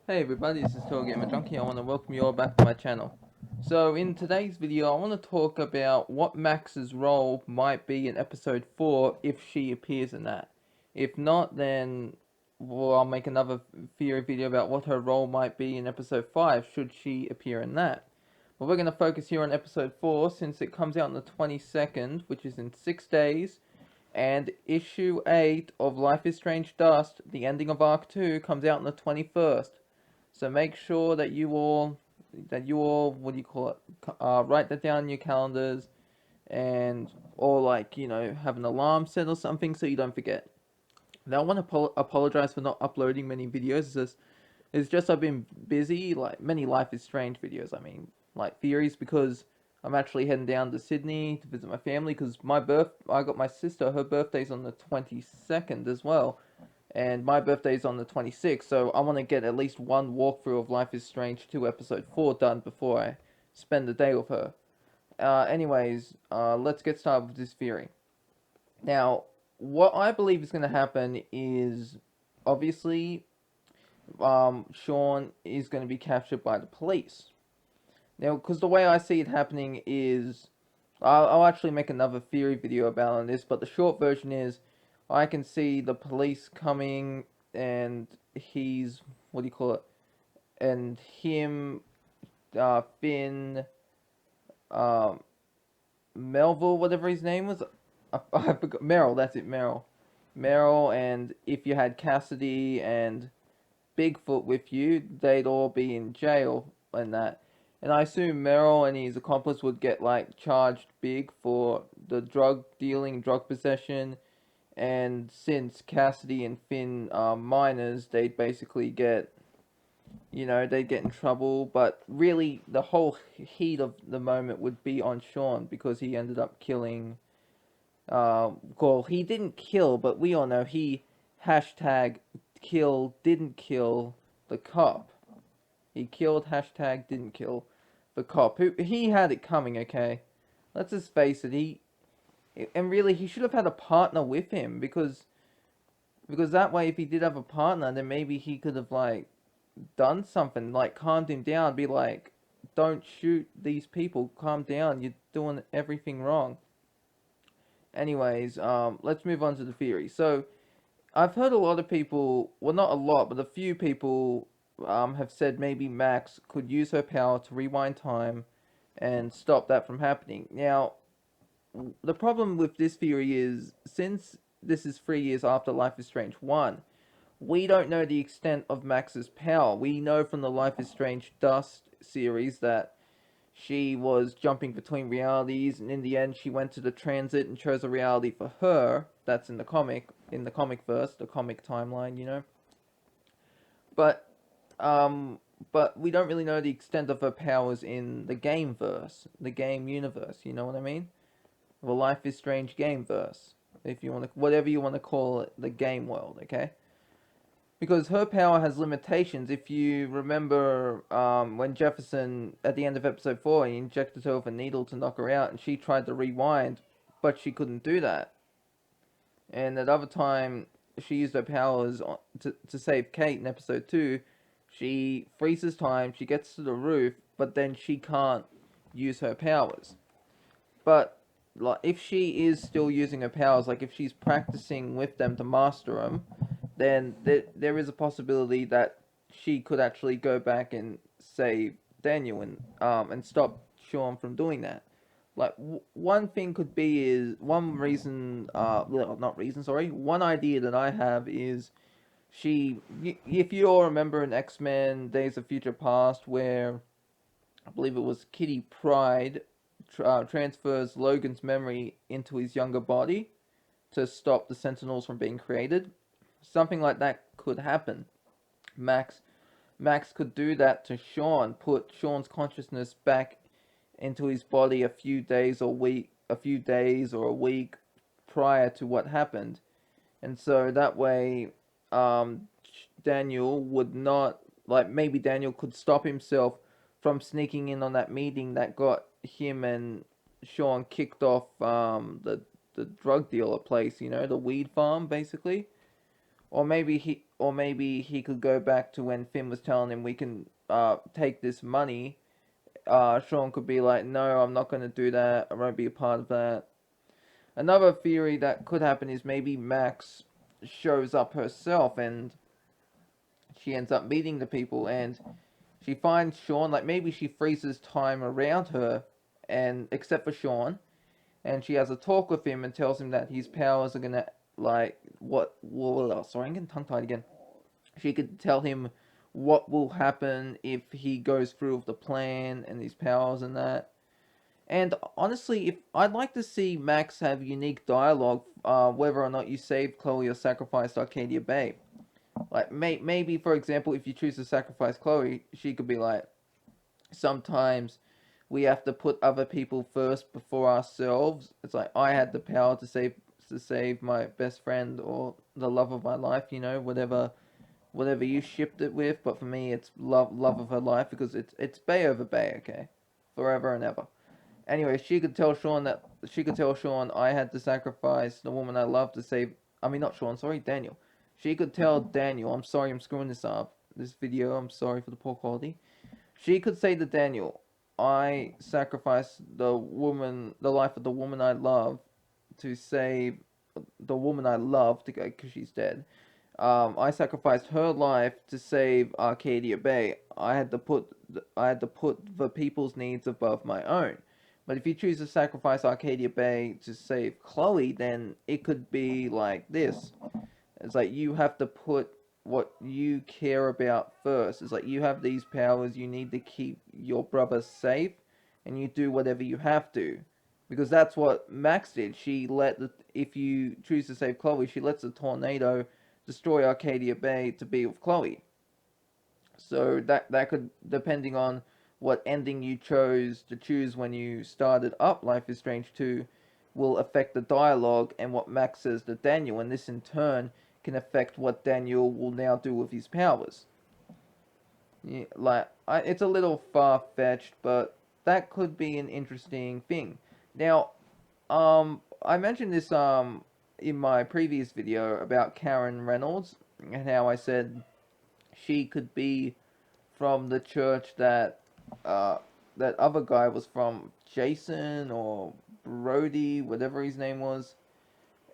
Hey everybody, this is Tour Gamer Junkie. I want to welcome you all back to my channel. So in today's video, I want to talk about what Max's role might be in episode 4 if she appears in that. If not, then I'll make another theory video about what her role might be in episode 5 should she appear in that. But we're going to focus here on episode 4 since it comes out on the 22nd, which is in 6 days. And issue 8 of Life is Strange Dust, the ending of Arc 2, comes out on the 21st. So make sure that what do you call it? Write that down in your calendars, and or have an alarm set or something so you don't forget. Now I want to apologize for not uploading many videos. It's just I've been busy, like many Life is Strange videos. I mean, like theories, because I'm actually heading down to Sydney to visit my family because I got my sister. Her birthday's on the 22nd as well, and my birthday's on the 26th, so I want to get at least one walkthrough of Life is Strange 2 Episode 4 done before I spend the day with her. Let's get started with this theory. Now, what I believe is going to happen is, obviously, Shawn is going to be captured by the police. Now, because the way I see it happening is, I'll actually make another theory video about this, but the short version is, I can see the police coming, and he's, what do you call it, and him, Finn, um, Melville, whatever his name was, I forgot, Meryl, that's it, Meryl. Meryl, and if you had Cassidy and Bigfoot with you, they'd all be in jail and that. And I assume Merrill and his accomplice would get like charged big for the drug dealing, drug possession, and since Cassidy and Finn are minors, they'd basically get, they'd get in trouble. But really, the whole heat of the moment would be on Shawn because he ended up killing. Well, he didn't kill, but we all know he hashtag didn't kill the cop. He killed hashtag didn't kill the cop. Who he had it coming, okay? Let's just face it, and really he should have had a partner with him because that way if he did have a partner then maybe he could have like done something, like calmed him down, be like, don't shoot these people, calm down, you're doing everything wrong. Let's move on to the theory. So I've heard a lot of people, well, not a lot, but a few people have said maybe Max could use her power to rewind time and stop that from happening. Now, the problem with this theory is since this is 3 years after Life is Strange 1, we don't know the extent of Max's power. We know from the Life is Strange Dust series that she was jumping between realities, and in the end, she went to the transit and chose a reality for her. That's in the comic verse, the comic timeline. But, um, but we don't really know the extent of her powers in the game verse, the game universe. You know what I mean? The Life is Strange game verse, if you want to, whatever you want to call it, the game world. Okay. Because her power has limitations. If you remember, when Jefferson, at the end of episode 4, he injected her with a needle to knock her out, and she tried to rewind, but she couldn't do that. And at other time, she used her powers to save Kate in episode 2. She freezes time, she gets to the roof, but then she can't use her powers. But like, if she is still using her powers, like if she's practicing with them to master them, then there is a possibility that she could actually go back and save Daniel and stop Shawn from doing that. Like one thing could be is one reason, well, not reason, sorry. One idea that I have is if you all remember in X-Men Days of Future Past, where I believe it was Kitty Pryde transfers Logan's memory into his younger body to stop the Sentinels from being created. Something like that could happen. Max Max could do that to Shawn, put Shawn's consciousness back into his body a few days or a week prior to what happened, and so that way, Daniel would not, like, maybe Daniel could stop himself from sneaking in on that meeting that got him and Shawn kicked off the drug dealer place, the weed farm basically. or maybe he could go back to when Finn was telling him we can take this money. Shawn could be like, no, I'm not going to do that. I won't be a part of that. Another theory that could happen is maybe Max shows up herself and she ends up meeting the people and she finds Shawn. Like maybe she freezes time around her, and except for Shawn, and she has a talk with him and tells him that his powers are gonna like what? Well, sorry, I'm getting tongue tied again. She could tell him what will happen if he goes through with the plan and his powers and that. And honestly, if I'd like to see Max have unique dialogue, whether or not you saved Chloe or sacrificed Arcadia Bay. Like maybe for example, if you choose to sacrifice Chloe, she could be like, sometimes we have to put other people first before ourselves. It's like I had the power to save my best friend or the love of my life, whatever you shipped it with, but for me it's love of her life because it's Bay over Bay, okay? Forever and ever. Anyway, she could tell Shawn I had to sacrifice the woman I love to save. I mean, not Shawn, sorry, Daniel. She could tell Daniel, I'm sorry, I'm screwing this up. This video, I'm sorry for the poor quality. She could say to Daniel, I sacrificed the life of the woman I love to save the woman I love to go because she's dead. I sacrificed her life to save Arcadia Bay. I had to put the people's needs above my own. But if you choose to sacrifice Arcadia Bay to save Chloe, then it could be like this. It's like you have to put what you care about first. It's like you have these powers, you need to keep your brother safe, and you do whatever you have to. Because that's what Max did. If you choose to save Chloe, she lets the tornado destroy Arcadia Bay to be with Chloe. So that could, depending on what ending you chose to choose when you started up Life is Strange 2, will affect the dialogue and what Max says to Daniel, and this in turn can affect what Daniel will now do with his powers. Yeah, it's a little far fetched, but that could be an interesting thing. Now, I mentioned this in my previous video about Karen Reynolds and how I said she could be from the church that other guy was from, Jason or Brody, whatever his name was.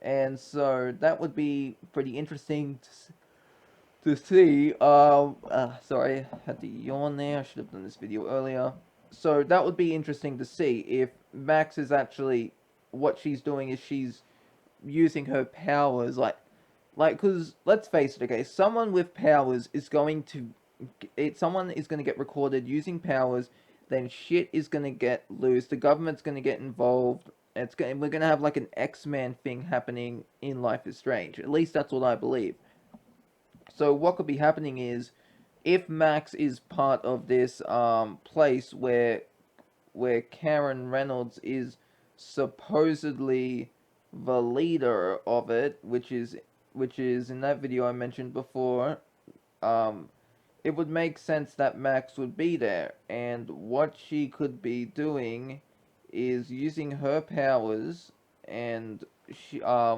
And so that would be pretty interesting to see. Sorry, I had to yawn there. I should have done this video earlier. So that would be interesting to see if Max is actually, what she's doing is she's using her powers because let's face it, okay, someone with powers is going to someone is going to get recorded using powers, then shit is going to get loose, the government's going to get involved. We're going to have like an X-Men thing happening in Life is Strange. At least that's what I believe. So what could be happening is, if Max is part of this place where Karen Reynolds is supposedly the leader of it, which is in that video I mentioned before, um, it would make sense that Max would be there, and what she could be doing is using her powers, and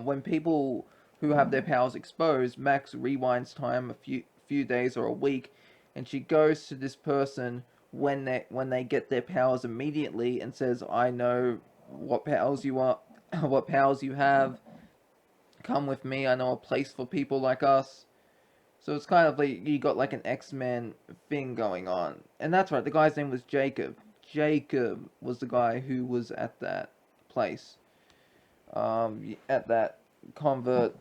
when people who have their powers exposed, Max rewinds time a few days or a week, and she goes to this person when they get their powers immediately and says, I know what powers you are, what powers you have. Come with me. I know a place for people like us. So it's kind of like you got like an X-Men thing going on. And that's right, the guy's name was Jacob. Jacob was the guy who was at that place. At that convert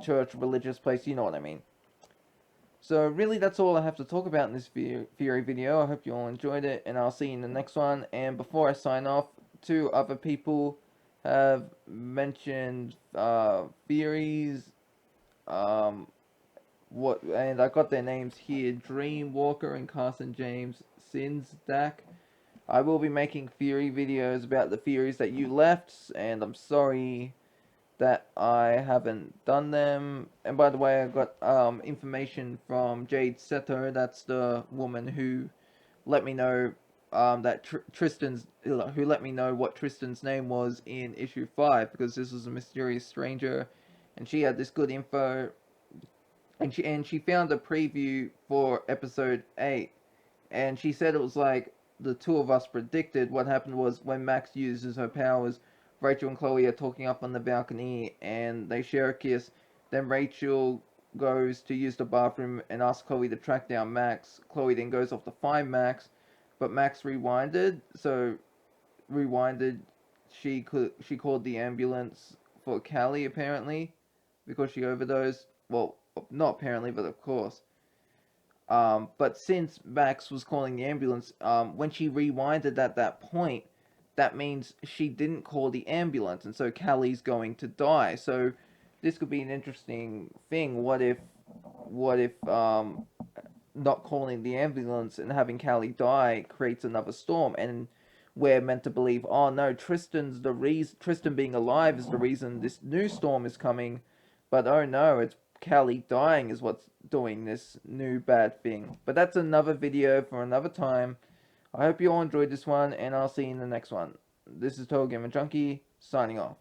church religious place, you know what I mean. So really that's all I have to talk about in this theory video. I hope you all enjoyed it, and I'll see you in the next one. And before I sign off, two other people have mentioned theories. And I got their names here: Dreamwalker and Carson James Sinsdak. I will be making theory videos about the theories that you left, and I'm sorry that I haven't done them. And by the way, I got information from Jade Seto. That's the woman who let me know that Tristan's who let me know what Tristan's name was in issue 5, because this was a mysterious stranger, and she had this good info. and she found a preview for episode 8, and she said it was like the two of us predicted. What happened was when Max uses her powers, Rachel and Chloe are talking up on the balcony and they share a kiss. Then Rachel goes to use the bathroom and asks Chloe to track down Max. Chloe then goes off to find Max, but Max rewinded. So rewinded, she called the ambulance for Callie apparently because she overdosed. Well, not apparently, but of course. But since Max was calling the ambulance, when she rewinded at that point, that means she didn't call the ambulance, and so Callie's going to die. So this could be an interesting thing. What if not calling the ambulance and having Callie die creates another storm, and we're meant to believe, oh no, Tristan's the reason. Tristan being alive is the reason this new storm is coming, but oh no, it's Callie dying is what's doing this new bad thing. But that's another video for another time. I hope you all enjoyed this one, and I'll see you in the next one. This is Total Gamer Junkie, signing off.